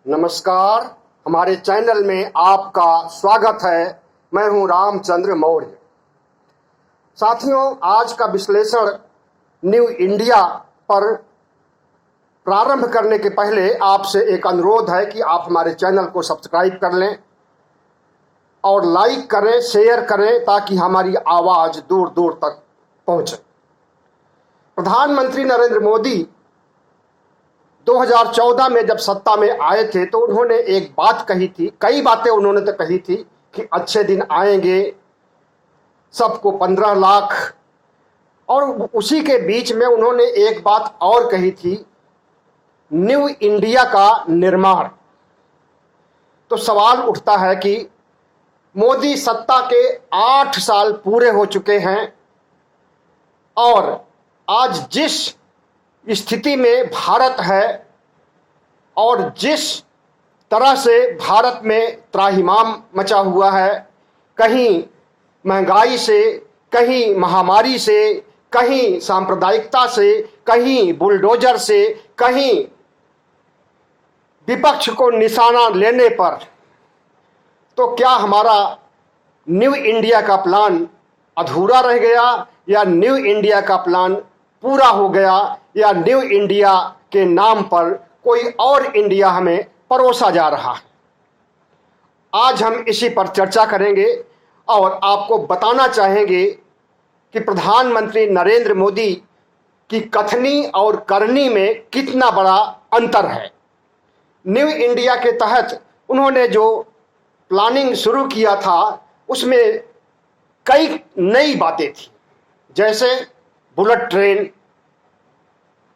नमस्कार। हमारे चैनल में आपका स्वागत है। मैं हूं रामचंद्र मौर्य। साथियों, आज का विश्लेषण न्यू इंडिया पर प्रारंभ करने के पहले आपसे एक अनुरोध है कि आप हमारे चैनल को सब्सक्राइब कर लें और लाइक करें, शेयर करें, ताकि हमारी आवाज़ दूर दूर तक पहुंचे। प्रधानमंत्री नरेंद्र मोदी 2014 में जब सत्ता में आए थे तो उन्होंने एक बात कही थी, कई बातें उन्होंने तो कही थी कि अच्छे दिन आएंगे, सबको 15 लाख, और उसी के बीच में उन्होंने एक बात और कही थी, न्यू इंडिया का निर्माण। तो सवाल उठता है कि मोदी सत्ता के 8 साल पूरे हो चुके हैं और आज जिस स्थिति में भारत है और जिस तरह से भारत में त्राहिमाम मचा हुआ है, कहीं महंगाई से, कहीं महामारी से, कहीं सांप्रदायिकता से, कहीं बुलडोजर से, कहीं विपक्ष को निशाना लेने पर, तो क्या हमारा न्यू इंडिया का प्लान अधूरा रह गया या न्यू इंडिया का प्लान पूरा हो गया, या न्यू इंडिया के नाम पर कोई और इंडिया हमें परोसा जा रहा है? आज हम इसी पर चर्चा करेंगे और आपको बताना चाहेंगे कि प्रधानमंत्री नरेंद्र मोदी की कथनी और करनी में कितना बड़ा अंतर है। न्यू इंडिया के तहत उन्होंने जो प्लानिंग शुरू किया था उसमें कई नई बातें थी, जैसे बुलेट ट्रेन,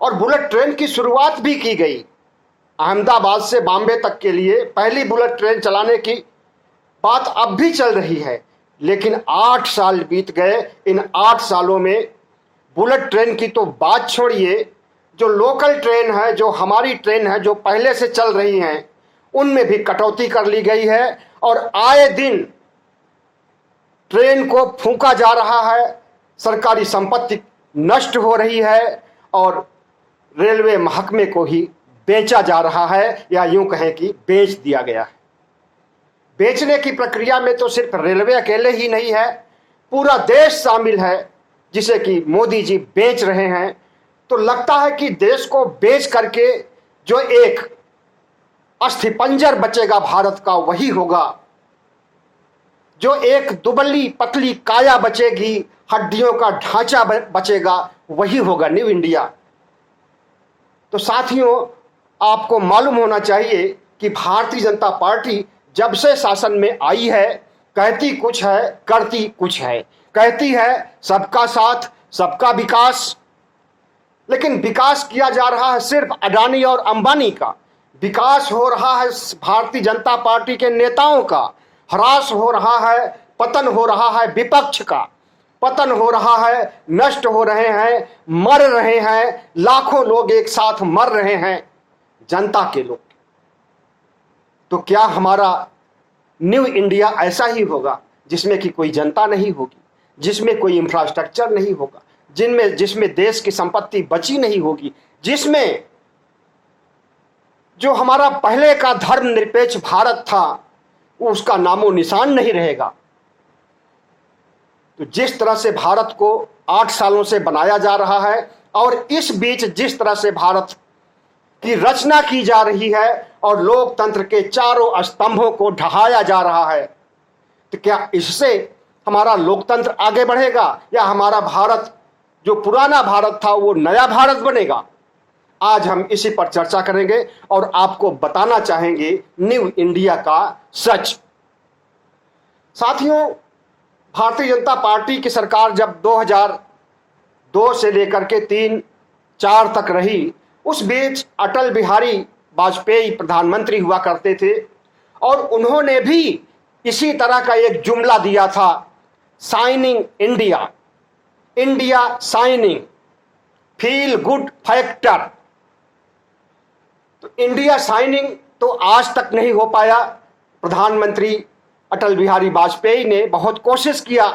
और बुलेट ट्रेन की शुरुआत भी की गई। अहमदाबाद से बॉम्बे तक के लिए पहली बुलेट ट्रेन चलाने की बात अब भी चल रही है, लेकिन 8 साल बीत गए। इन 8 सालों में बुलेट ट्रेन की तो बात छोड़िए, जो लोकल ट्रेन है, जो हमारी ट्रेन है, जो पहले से चल रही हैं, उनमें भी कटौती कर ली गई है और आए दिन ट्रेन को फूंका जा रहा है, सरकारी संपत्ति नष्ट हो रही है और रेलवे महकमे को ही बेचा जा रहा है, या यूं कहें कि बेच दिया गया है। बेचने की प्रक्रिया में तो सिर्फ रेलवे अकेले ही नहीं है, पूरा देश शामिल है जिसे कि मोदी जी बेच रहे हैं। तो लगता है कि देश को बेच करके जो एक अस्थिपंजर बचेगा भारत का वही होगा, जो एक दुबली पतली काया बचेगी, हड्डियों का ढांचा बचेगा, वही होगा न्यू इंडिया। तो साथियों, आपको मालूम होना चाहिए कि भारतीय जनता पार्टी जब से शासन में आई है, कहती कुछ है, करती कुछ है। कहती है सबका साथ, सबका विकास, लेकिन विकास किया जा रहा है सिर्फ अडानी और अंबानी का। विकास हो रहा है भारतीय जनता पार्टी के नेताओं का, ह्रास हो रहा है, पतन हो रहा है विपक्ष का, पतन हो रहा है, नष्ट हो रहे हैं, मर रहे हैं, लाखों लोग एक साथ मर रहे हैं, जनता के लोग। तो क्या हमारा न्यू इंडिया ऐसा ही होगा जिसमें कि कोई जनता नहीं होगी, जिसमें कोई इंफ्रास्ट्रक्चर नहीं होगा, जिसमें देश की संपत्ति बची नहीं होगी, जिसमें जो हमारा पहले का धर्मनिरपेक्ष भारत था उसका नामो निशान नहीं रहेगा? तो जिस तरह से भारत को 8 सालों से बनाया जा रहा है और इस बीच जिस तरह से भारत की रचना की जा रही है और लोकतंत्र के चारों स्तंभों को ढहाया जा रहा है, तो क्या इससे हमारा लोकतंत्र आगे बढ़ेगा या हमारा भारत, जो पुराना भारत था, वो नया भारत बनेगा? आज हम इसी पर चर्चा करेंगे और आपको बताना चाहेंगे न्यू इंडिया का सच। साथियों, भारतीय जनता पार्टी की सरकार जब 2002 से लेकर के 3-4 तक रही, उस बीच अटल बिहारी वाजपेयी प्रधानमंत्री हुआ करते थे और उन्होंने भी इसी तरह का एक जुमला दिया था, signing India, India signing, feel good factor. तो इंडिया साइनिंग तो आज तक नहीं हो पाया। प्रधानमंत्री अटल बिहारी वाजपेयी ने बहुत कोशिश किया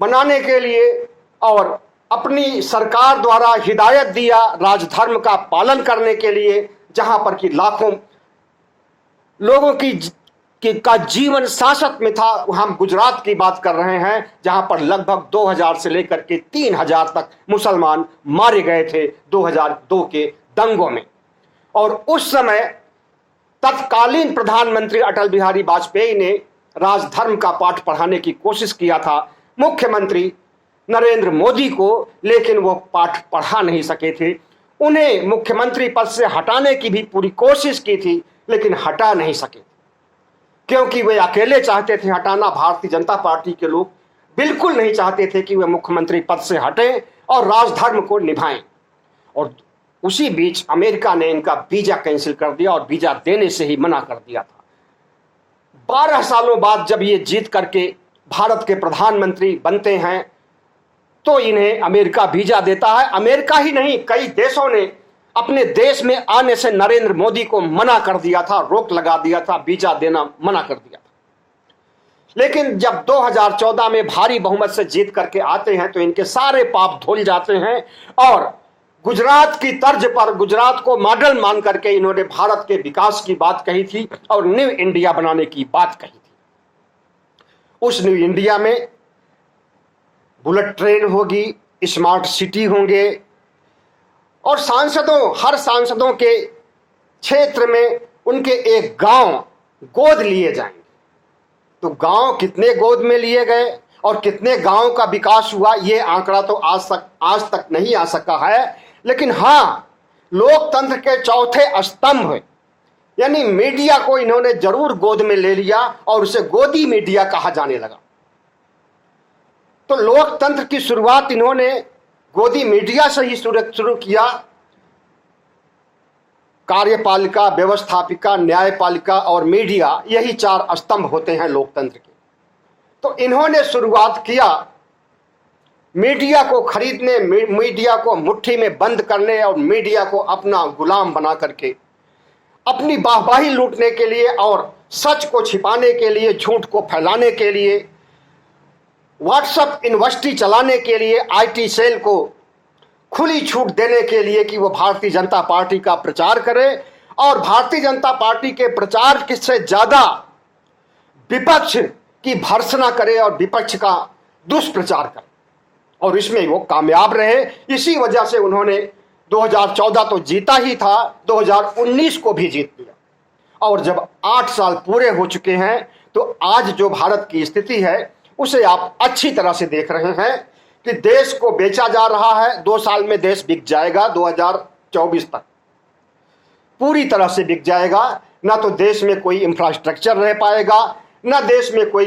बनाने के लिए और अपनी सरकार द्वारा हिदायत दिया राजधर्म का पालन करने के लिए, जहां पर कि लाखों लोगों का जीवन साशत में था। हम गुजरात की बात कर रहे हैं, जहां पर लगभग 2000 से लेकर के 3000 तक मुसलमान मारे गए थे 2002 के दंगों में। और उस समय तत्कालीन प्रधानमंत्री अटल बिहारी वाजपेयी ने राजधर्म का पाठ पढ़ाने की कोशिश किया था मुख्यमंत्री नरेंद्र मोदी को, लेकिन वो पाठ पढ़ा नहीं सके थे। उन्हें मुख्यमंत्री पद से हटाने की भी पूरी कोशिश की थी, लेकिन हटा नहीं सके, क्योंकि वे अकेले चाहते थे हटाना। भारतीय जनता पार्टी के लोग बिल्कुल नहीं चाहते थे कि वे मुख्यमंत्री पद से हटें और राजधर्म को निभाएं। और उसी बीच अमेरिका ने इनका वीजा कैंसिल कर दिया और वीजा देने से ही मना कर दिया था। 12 सालों बाद जब ये जीत करके भारत के प्रधानमंत्री बनते हैं तो इन्हें अमेरिका वीजा देता है। अमेरिका ही नहीं, कई देशों ने अपने देश में आने से नरेंद्र मोदी को मना कर दिया था, रोक लगा दिया था, वीजा देना मना कर दिया था। लेकिन जब 2014 में भारी बहुमत से जीत करके आते हैं तो इनके सारे पाप धुल जाते हैं और गुजरात की तर्ज पर, गुजरात को मॉडल मान करके इन्होंने भारत के विकास की बात कही थी और न्यू इंडिया बनाने की बात कही थी। उस न्यू इंडिया में बुलेट ट्रेन होगी, स्मार्ट सिटी होंगे और हर सांसदों के क्षेत्र में उनके एक गांव गोद लिए जाएंगे। तो गांव कितने गोद में लिए गए और कितने गांव का विकास हुआ, ये आंकड़ा तो आज तक नहीं आ सका है। लेकिन हाँ, लोकतंत्र के चौथे स्तंभ यानी मीडिया को इन्होंने जरूर गोद में ले लिया और उसे गोदी मीडिया कहा जाने लगा। तो लोकतंत्र की शुरुआत इन्होंने गोदी मीडिया से ही शुरू किया। कार्यपालिका, व्यवस्थापिका, न्यायपालिका और मीडिया, यही 4 स्तंभ होते हैं लोकतंत्र के। तो इन्होंने शुरुआत किया मीडिया को खरीदने, मीडिया को मुट्ठी में बंद करने और मीडिया को अपना गुलाम बना करके अपनी वाहवाही लूटने के लिए और सच को छिपाने के लिए, झूठ को फैलाने के लिए, व्हाट्सएप यूनिवर्सिटी चलाने के लिए, आईटी सेल को खुली छूट देने के लिए कि वो भारतीय जनता पार्टी का प्रचार करे और भारतीय जनता पार्टी के प्रचार से ज्यादा विपक्ष की भर्त्सना करे और विपक्ष का दुष्प्रचार करे। और इसमें वो कामयाब रहे। इसी वजह से उन्होंने 2014 तो जीता ही था, 2019 को भी जीत लिया। और जब 8 साल पूरे हो चुके हैं तो आज जो भारत की स्थिति है उसे आप अच्छी तरह से देख रहे हैं कि देश को बेचा जा रहा है। 2 साल में देश बिक जाएगा, 2024 तक पूरी तरह से बिक जाएगा। ना तो देश में कोई इंफ्रास्ट्रक्चर रह पाएगा, ना देश में कोई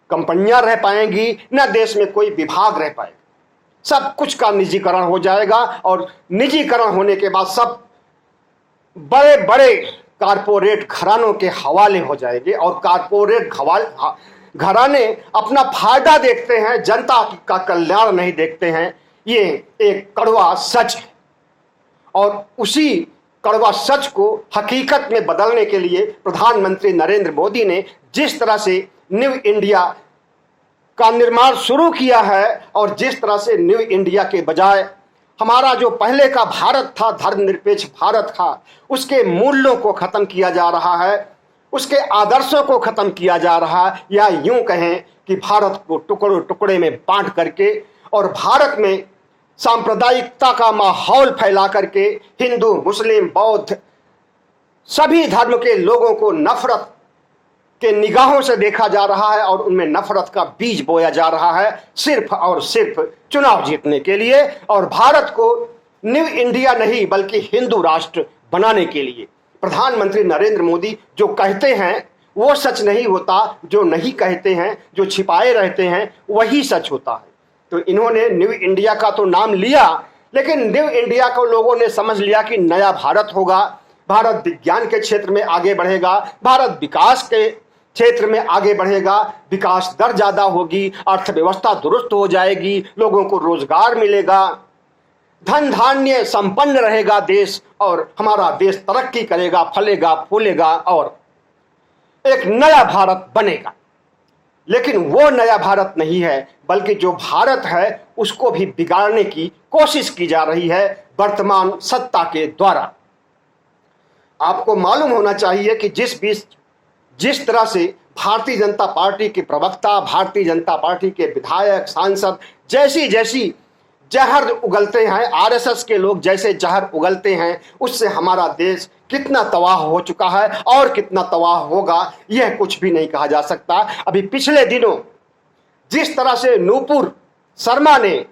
कंपनियां रह पाएंगी, ना देश में कोई विभाग रह पाएगा। सब कुछ का निजीकरण हो जाएगा और निजीकरण होने के बाद सब बड़े बड़े कारपोरेट घरानों के हवाले हो जाएंगे और कारपोरेट घराने अपना फायदा देखते हैं, जनता का कल्याण नहीं देखते हैं। ये एक कड़वा सच है और उसी कड़वा सच को हकीकत में बदलने के लिए प्रधानमंत्री नरेंद्र मोदी ने जिस तरह से न्यू इंडिया का निर्माण शुरू किया है और जिस तरह से न्यू इंडिया के बजाय हमारा जो पहले का भारत था, धर्मनिरपेक्ष भारत था, उसके मूल्यों को खत्म किया जा रहा है, उसके आदर्शों को खत्म किया जा रहा है, या यूं कहें कि भारत को टुकड़े टुकड़े में बांट करके और भारत में सांप्रदायिकता का माहौल फैला करके हिंदू, मुस्लिम, बौद्ध सभी धर्म के लोगों को नफरत के निगाहों से देखा जा रहा है और उनमें नफरत का बीज बोया जा रहा है सिर्फ और सिर्फ चुनाव जीतने के लिए और भारत को न्यू इंडिया नहीं बल्कि हिंदू राष्ट्र बनाने के लिए। प्रधानमंत्री नरेंद्र मोदी जो कहते हैं वो सच नहीं होता, जो नहीं कहते हैं, जो छिपाए रहते हैं वही सच होता है। तो इन्होंने न्यू इंडिया का तो नाम लिया, लेकिन न्यू इंडिया को लोगों ने समझ लिया कि नया भारत होगा, भारत विज्ञान के क्षेत्र में आगे बढ़ेगा, भारत विकास के क्षेत्र में आगे बढ़ेगा, विकास दर ज्यादा होगी, अर्थव्यवस्था दुरुस्त हो जाएगी, लोगों को रोजगार मिलेगा, धन धान्य संपन्न रहेगा देश और हमारा देश तरक्की करेगा, फलेगा, फूलेगा और एक नया भारत बनेगा। लेकिन वो नया भारत नहीं है, बल्कि जो भारत है उसको भी बिगाड़ने की कोशिश की जा रही है वर्तमान सत्ता के द्वारा। आपको मालूम होना चाहिए कि जिस तरह से भारतीय जनता पार्टी के प्रवक्ता, भारतीय जनता पार्टी के विधायक, सांसद जैसी जैसी जहर उगलते हैं, आरएसएस के लोग जैसे जहर उगलते हैं, उससे हमारा देश कितना तबाह हो चुका है और कितना तबाह होगा यह कुछ भी नहीं कहा जा सकता। अभी पिछले दिनों जिस तरह से नूपुर शर्मा ने,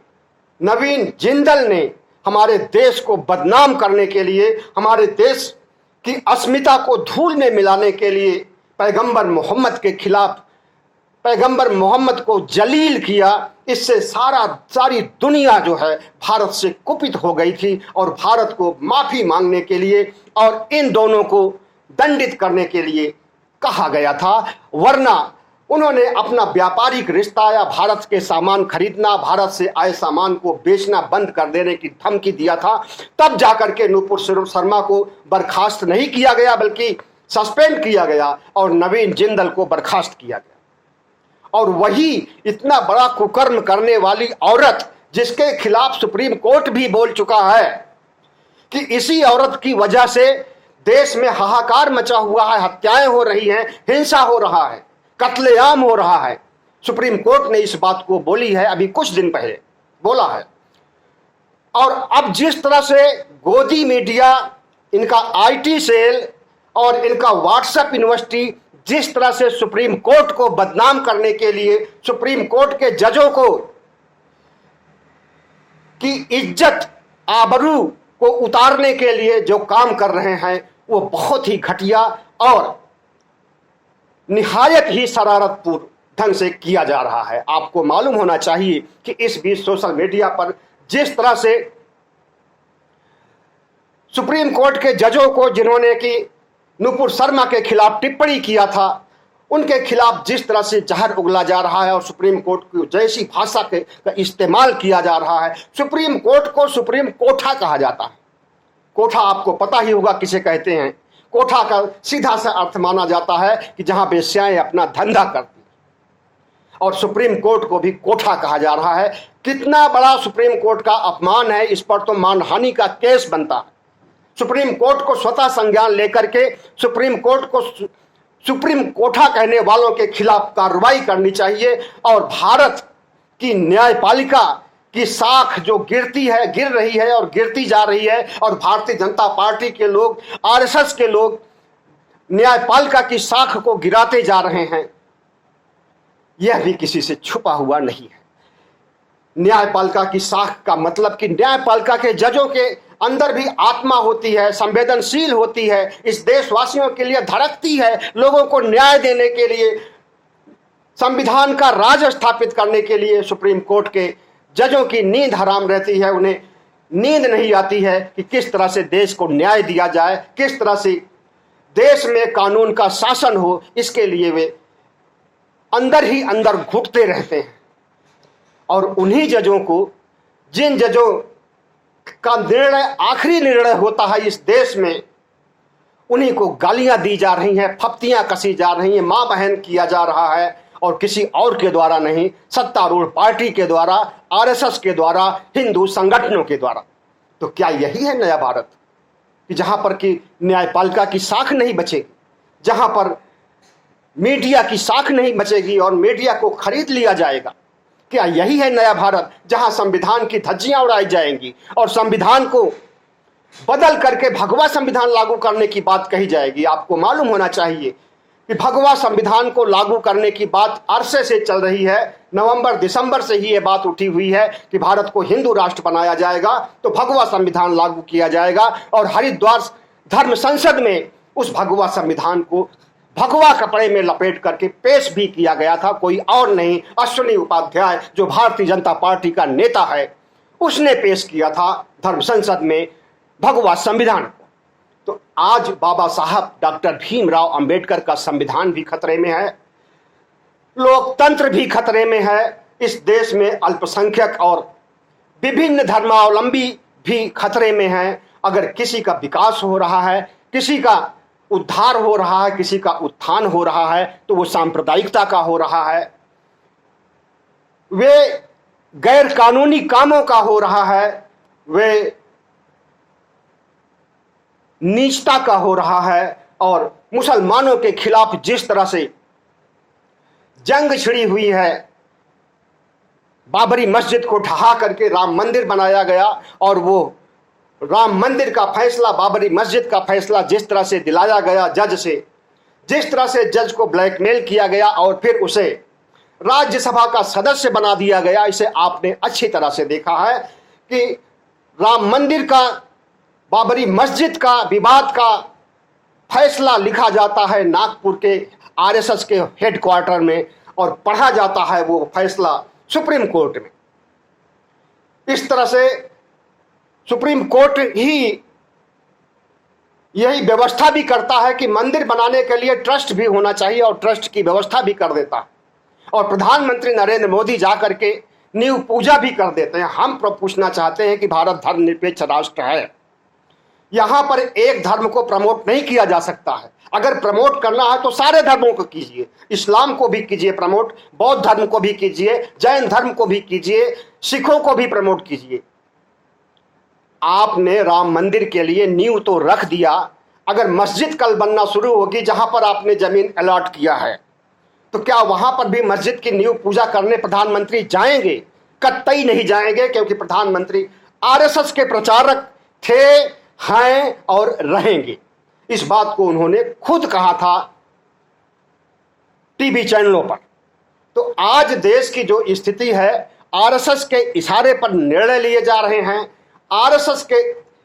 नवीन जिंदल ने हमारे देश को बदनाम करने के लिए, हमारे देश की अस्मिता को धूल में मिलाने के लिए पैगंबर मोहम्मद के खिलाफ, पैगंबर मोहम्मद को जलील किया, इससे सारी दुनिया जो है भारत से कुपित हो गई थी और भारत को माफी मांगने के लिए और इन दोनों को दंडित करने के लिए कहा गया था। वरना उन्होंने अपना व्यापारिक रिश्ता या भारत के सामान खरीदना, भारत से आए सामान को बेचना बंद कर देने की धमकी दिया था। तब जाकर के नूपुर शर्मा को बर्खास्त नहीं किया गया बल्कि सस्पेंड किया गया और नवीन जिंदल को बर्खास्त किया गया। और वही इतना बड़ा कुकर्म करने वाली औरत जिसके खिलाफ सुप्रीम कोर्ट भी बोल चुका है कि इसी औरत की वजह से देश में हाहाकार मचा हुआ है, हत्याएं हो रही हैं, हिंसा हो रहा है, कत्लेआम हो रहा है। सुप्रीम कोर्ट ने इस बात को बोली है, अभी कुछ दिन पहले बोला है। और अब जिस तरह से गोदी मीडिया, इनका आईटी सेल और इनका व्हाट्सएप यूनिवर्सिटी जिस तरह से सुप्रीम कोर्ट को बदनाम करने के लिए, सुप्रीम कोर्ट के जजों को की इज्जत आबरू को उतारने के लिए जो काम कर रहे हैं वो बहुत ही घटिया और निहायत ही शरारतपूर्ण ढंग से किया जा रहा है। आपको मालूम होना चाहिए कि इस बीच सोशल मीडिया पर जिस तरह से सुप्रीम कोर्ट के जजों को, जिन्होंने कि नूपुर शर्मा के खिलाफ टिप्पणी किया था, उनके खिलाफ जिस तरह से जहर उगला जा रहा है और सुप्रीम कोर्ट की जैसी भाषा का इस्तेमाल किया जा रहा है। सुप्रीम कोर्ट को सुप्रीम कोठा कहा जाता है। कोठा आपको पता ही होगा किसे कहते हैं। कोठा का सीधा सा अर्थ माना जाता है कि जहां वेश्याएं अपना धंधा करती हैं, और सुप्रीम कोर्ट को भी कोठा कहा जा रहा है। कितना बड़ा सुप्रीम कोर्ट का अपमान है, इस पर तो मानहानि का केस बनता है। सुप्रीम कोर्ट को स्वतः संज्ञान लेकर के सुप्रीम कोर्ट को सुप्रीम कोठा कहने वालों के खिलाफ कार्रवाई करनी चाहिए। और भारत की न्यायपालिका की साख जो गिर रही है और गिरती जा रही है, और भारतीय जनता पार्टी के लोग, आरएसएस के लोग न्यायपालिका की साख को गिराते जा रहे हैं, यह भी किसी से छुपा हुआ नहीं है। न्यायपालिका की साख का मतलब कि न्यायपालिका के जजों के अंदर भी आत्मा होती है, संवेदनशील होती है, इस देशवासियों के लिए धड़कती है, लोगों को न्याय देने के लिए, संविधान का राज स्थापित करने के लिए। सुप्रीम कोर्ट के जजों की नींद हराम रहती है, उन्हें नींद नहीं आती है कि किस तरह से देश को न्याय दिया जाए, किस तरह से देश में कानून का शासन हो। इसके लिए वे अंदर ही अंदर घुटते रहते हैं। और उन्हीं जजों को, जिन जजों का निर्णय आखिरी निर्णय होता है इस देश में, उन्हीं को गालियां दी जा रही हैं, फप्तियां कसी जा रही हैं, मां बहन किया जा रहा है, और किसी और के द्वारा नहीं, सत्तारूढ़ पार्टी के द्वारा, आरएसएस के द्वारा, हिंदू संगठनों के द्वारा। तो क्या यही है नया भारत कि जहां पर कि न्यायपालिका की साख नहीं बचेगी, जहां पर मीडिया की साख नहीं बचेगी और मीडिया को खरीद लिया जाएगा? क्या यही है नया भारत जहां संविधान की धज्जियां उड़ाई जाएंगी और संविधान को बदल करके भगवा संविधान लागू करने की बात कही जाएगी? आपको मालूम होना चाहिए कि भगवा संविधान को लागू करने की बात अरसे से चल रही है। नवंबर दिसंबर से ही ये बात उठी हुई है कि भारत को हिंदू राष्ट्र बनाया जाएगा तो भगवा संविधान लागू किया जाएगा, और हरिद्वार धर्म संसद में उस भगवा संविधान को भगवा कपड़े में लपेट करके पेश भी किया गया था। कोई और नहीं, अश्विनी उपाध्याय जो भारतीय जनता पार्टी का नेता है, उसने पेश किया था धर्म संसद में भगवा संविधान को। तो आज बाबा साहब डॉक्टर भीमराव अंबेडकर का संविधान भी खतरे में है, लोकतंत्र भी खतरे में है, इस देश में अल्पसंख्यक और विभिन्न धर्मावलंबी भी खतरे में हैं। अगर किसी का विकास हो रहा है, किसी का उद्धार हो रहा है, किसी का उत्थान हो रहा है, तो वो सांप्रदायिकता का हो रहा है, वे गैर कानूनी कामों का हो रहा है, वे नीचता का हो रहा है और मुसलमानों के खिलाफ जिस तरह से जंग छिड़ी हुई है, बाबरी मस्जिद को ढहा करके राम मंदिर बनाया गया और वो राम मंदिर का फैसला, बाबरी मस्जिद का फैसला जिस तरह से दिलाया गया जज से, जिस तरह से जज को ब्लैकमेल किया गया और फिर उसे राज्यसभा का सदस्य बना दिया गया, इसे आपने अच्छी तरह से देखा है कि राम मंदिर का, बाबरी मस्जिद का विवाद का फैसला लिखा जाता है नागपुर के आरएसएस के हेडक्वार्टर में और पढ़ा जाता है वो फैसला सुप्रीम कोर्ट में। इस तरह से सुप्रीम कोर्ट ही यही व्यवस्था भी करता है कि मंदिर बनाने के लिए ट्रस्ट भी होना चाहिए और ट्रस्ट की व्यवस्था भी कर देता है और प्रधानमंत्री नरेंद्र मोदी जाकर के नींव पूजा भी कर देते हैं। हम पूछना चाहते हैं कि भारत धर्मनिरपेक्ष राष्ट्र है, यहां पर एक धर्म को प्रमोट नहीं किया जा सकता है। अगर प्रमोट करना है तो सारे धर्मों को कीजिए, इस्लाम को भी कीजिए प्रमोट, बौद्ध धर्म को भी कीजिए, जैन धर्म को भी कीजिए, सिखों को भी प्रमोट कीजिए। आपने राम मंदिर के लिए नींव तो रख दिया, अगर मस्जिद कल बनना शुरू होगी जहां पर आपने जमीन अलॉट किया है तो क्या वहां पर भी मस्जिद की नींव पूजा करने प्रधानमंत्री जाएंगे? कतई नहीं जाएंगे, क्योंकि प्रधानमंत्री आरएसएस के प्रचारक थे, हैं और रहेंगे। इस बात को उन्होंने खुद कहा था टीवी चैनलों पर। तो आज देश की जो स्थिति है, आरएसएस के इशारे पर निर्णय लिए जा रहे हैं, आरएसएस के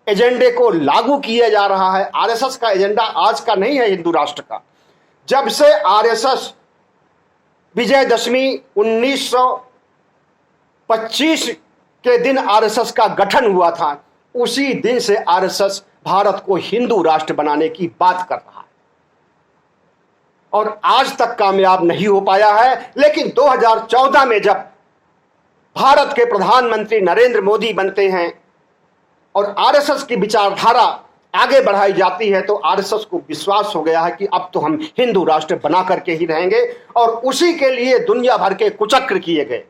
एजेंडे को लागू किया जा रहा है। आरएसएस का एजेंडा आज का नहीं है हिंदू राष्ट्र का। जब से आरएसएस विजयदशमी 1925 के दिन आरएसएस का गठन हुआ था, उसी दिन से आरएसएस भारत को हिंदू राष्ट्र बनाने की बात कर रहा है और आज तक कामयाब नहीं हो पाया है। लेकिन 2014 में जब भारत के प्रधानमंत्री नरेंद्र मोदी बनते हैं और आरएसएस की विचारधारा आगे बढ़ाई जाती है तो आरएसएस को विश्वास हो गया है कि अब तो हम हिंदू राष्ट्र बना करके ही रहेंगे और उसी के लिए दुनिया भर के कुचक्र किए गए।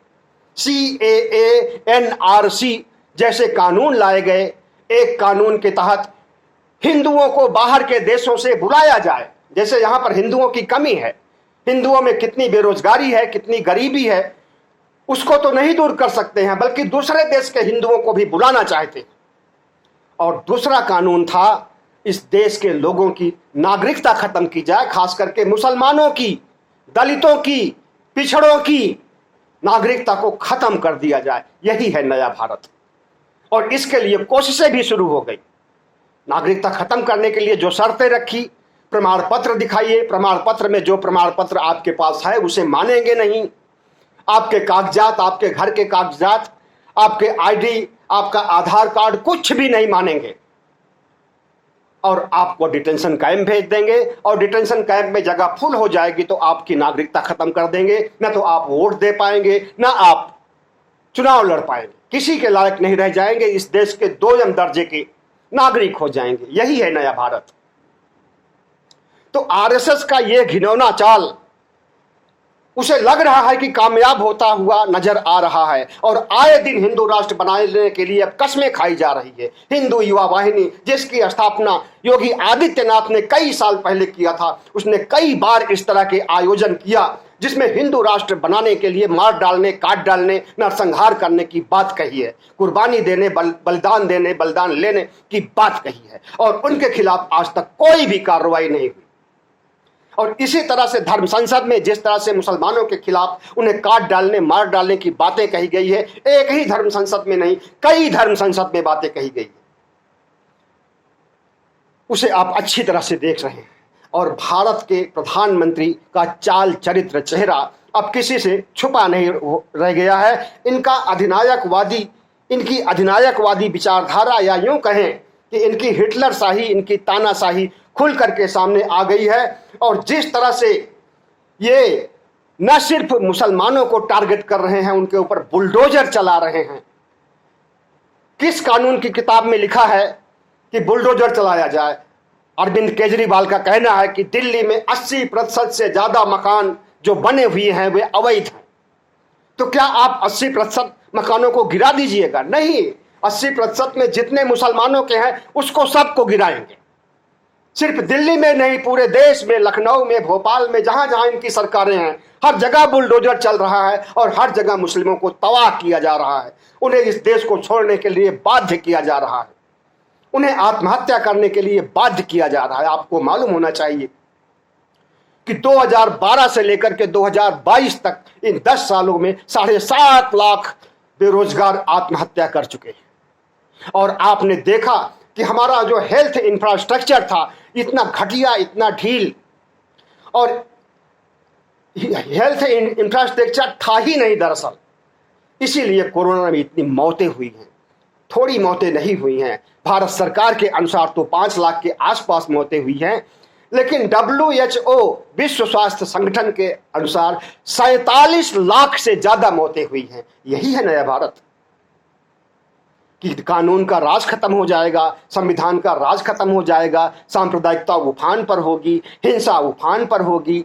CAA, NRC जैसे कानून लाए गए। एक कानून के तहत हिंदुओं को बाहर के देशों से बुलाया जाए, जैसे यहां पर हिंदुओं की कमी है, हिंदुओं में कितनी बेरोजगारी है, कितनी गरीबी है, उसको तो नहीं दूर कर सकते हैं, बल्कि दूसरे देश के हिंदुओं को भी बुलाना चाहते हैं। और दूसरा कानून था, इस देश के लोगों की नागरिकता खत्म की जाए, खास करके मुसलमानों की, दलितों की, पिछड़ों की नागरिकता को खत्म कर दिया जाए। यही है नया भारत और इसके लिए कोशिशें भी शुरू हो गई। नागरिकता खत्म करने के लिए जो शर्तें रखी, प्रमाण पत्र दिखाइए, प्रमाण पत्र में जो प्रमाण पत्र आपके पास है उसे मानेंगे नहीं, आपके कागजात, आपके घर के कागजात, आपके आईडी, आपका आधार कार्ड कुछ भी नहीं मानेंगे और आपको डिटेंशन कैंप भेज देंगे और डिटेंशन कैंप में जगह फुल हो जाएगी तो आपकी नागरिकता खत्म कर देंगे। न तो आप वोट दे पाएंगे, न आप चुनाव लड़ पाएंगे, किसी के लायक नहीं रह जाएंगे, इस देश के 2म दर्जे के नागरिक हो जाएंगे। यही है नया भारत। तो आरएसएस का यह घिनौना चाल उसे लग रहा है कि कामयाब होता हुआ नजर आ रहा है और आए दिन हिंदू राष्ट्र बनाने के लिए अब कस्में खाई जा रही है। हिंदू युवा वाहिनी, जिसकी स्थापना योगी आदित्यनाथ ने कई साल पहले किया था, उसने कई बार इस तरह के आयोजन किया जिसमें हिंदू राष्ट्र बनाने के लिए मार डालने, काट डालने, नरसंहार करने की बात कही है, कुर्बानी देने, बलिदान देने, बलिदान लेने की बात कही है और उनके खिलाफ आज तक कोई भी कार्रवाई नहीं हुई। और इसी तरह से धर्म संसद में जिस तरह से मुसलमानों के खिलाफ उन्हें काट डालने, मार डालने की बातें कही गई है, एक ही धर्म संसद में नहीं, कई धर्म संसद में बातें कही गई है, उसे आप अच्छी तरह से देख रहे हैं। और भारत के प्रधानमंत्री का चाल, चरित्र, चेहरा अब किसी से छुपा नहीं रह गया है। इनकी अधिनायकवादी विचारधारा, या यूं कहें कि इनकी हिटलर शाही, इनकी तानाशाही खुल करके सामने आ गई है। और जिस तरह से ये न सिर्फ मुसलमानों को टारगेट कर रहे हैं, उनके ऊपर बुलडोजर चला रहे हैं। किस कानून की किताब में लिखा है कि बुलडोजर चलाया जाए? अरविंद केजरीवाल का कहना है कि दिल्ली में 80% से ज्यादा मकान जो बने हुए हैं वे अवैध हैं। तो क्या आप 80% मकानों को गिरा दीजिएगा? नहीं, 80% में जितने मुसलमानों के हैं उसको सबको गिराएंगे। सिर्फ दिल्ली में नहीं, पूरे देश में, लखनऊ में, भोपाल में, जहां जहां इनकी सरकारें हैं, हर जगह बुलडोजर चल रहा है और हर जगह मुस्लिमों को तबाह किया जा रहा है। उन्हें इस देश को छोड़ने के लिए बाध्य किया जा रहा है, उन्हें आत्महत्या करने के लिए बाध्य किया जा रहा है। आपको मालूम होना चाहिए कि 2012 से लेकर के 2022 तक इन 10 सालों में 7.5 लाख बेरोजगार आत्महत्या कर चुके हैं। और आपने देखा कि हमारा जो हेल्थ इंफ्रास्ट्रक्चर था इतना घटिया, इतना ढील, और हेल्थ इंफ्रास्ट्रक्चर था ही नहीं दरअसल। इसीलिए कोरोना में इतनी मौतें हुई हैं, थोड़ी मौतें नहीं हुई हैं। भारत सरकार के अनुसार तो 5 लाख के आसपास मौतें हुई हैं, लेकिन WHO विश्व स्वास्थ्य संगठन के अनुसार 47 लाख से ज्यादा मौतें हुई हैं। यही है नया भारत कि कानून का राज खत्म हो जाएगा, संविधान का राज खत्म हो जाएगा, सांप्रदायिकता उफान पर होगी, हिंसा उफान पर होगी,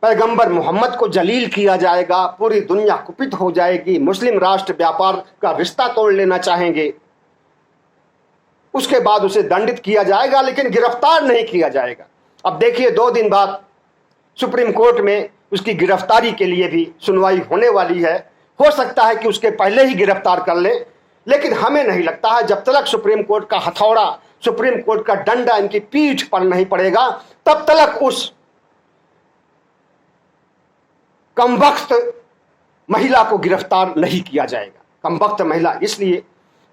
पैगंबर मोहम्मद को जलील किया जाएगा, पूरी दुनिया कुपित हो जाएगी, मुस्लिम राष्ट्र व्यापार का रिश्ता तोड़ लेना चाहेंगे, उसके बाद उसे दंडित किया जाएगा लेकिन गिरफ्तार नहीं किया जाएगा। अब देखिए 2 दिन बाद सुप्रीम कोर्ट में उसकी गिरफ्तारी के लिए भी सुनवाई होने वाली है। हो सकता है कि उसके पहले ही गिरफ्तार कर ले, लेकिन हमें नहीं लगता है जब तक सुप्रीम कोर्ट का हथौड़ा, सुप्रीम कोर्ट का डंडा इनकी पीठ पर नहीं पड़ेगा तब तक उस कमबख्त महिला को गिरफ्तार नहीं किया जाएगा। कमबख्त महिला इसलिए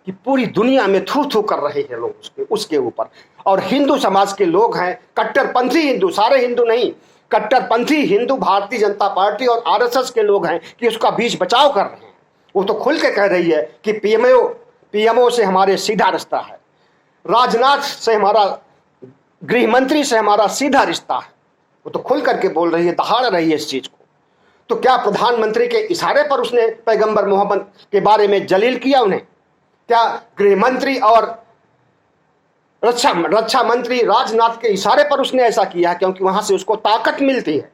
कि पूरी दुनिया में थू थू कर रहे हैं लोग उसके ऊपर, और हिंदू समाज के लोग हैं, कट्टरपंथी हिंदू, सारे हिंदू नहीं, कट्टरपंथी हिंदू भारतीय जनता पार्टी और RSS के लोग हैं कि उसका बीच बचाव कर रहे हैं। वो तो खुल के कह रही है कि PMO से हमारे सीधा रिश्ता है, राजनाथ से हमारा, गृह मंत्री से हमारा सीधा रिश्ता है। वो तो खुल करके बोल रही है, दहाड़ रही है इस चीज को। तो क्या प्रधानमंत्री के इशारे पर उसने पैगंबर मोहम्मद के बारे में जलील किया उन्हें? क्या गृह मंत्री और रक्षा मंत्री राजनाथ के इशारे पर उसने ऐसा किया है? क्योंकि वहां से उसको ताकत मिलती है।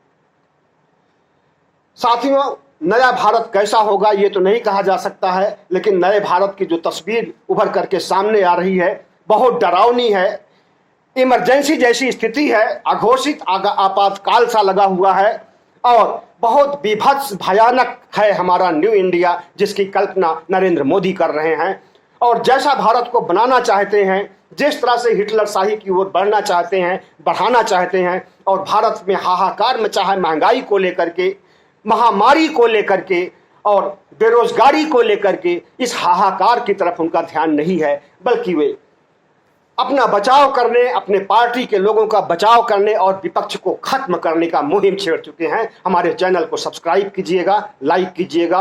साथियों, नया भारत कैसा होगा ये तो नहीं कहा जा सकता है, लेकिन नए भारत की जो तस्वीर उभर करके सामने आ रही है बहुत डरावनी है। इमरजेंसी जैसी स्थिति है, अघोषित आपातकाल सा लगा हुआ है और बहुत विभत्स भयानक है हमारा न्यू इंडिया, जिसकी कल्पना नरेंद्र मोदी कर रहे हैं। और जैसा भारत को बनाना चाहते हैं, जिस तरह से हिटलर शाही की ओर बढ़ना चाहते हैं, बढ़ाना चाहते हैं, और भारत में हाहाकार मचा है महंगाई को लेकर के, महामारी को लेकर के और बेरोजगारी को लेकर के, इस हाहाकार की तरफ उनका ध्यान नहीं है, बल्कि वे अपना बचाव करने, अपने पार्टी के लोगों का बचाव करने और विपक्ष को खत्म करने का मुहिम छेड़ चुके हैं। हमारे चैनल को सब्सक्राइब कीजिएगा, लाइक कीजिएगा।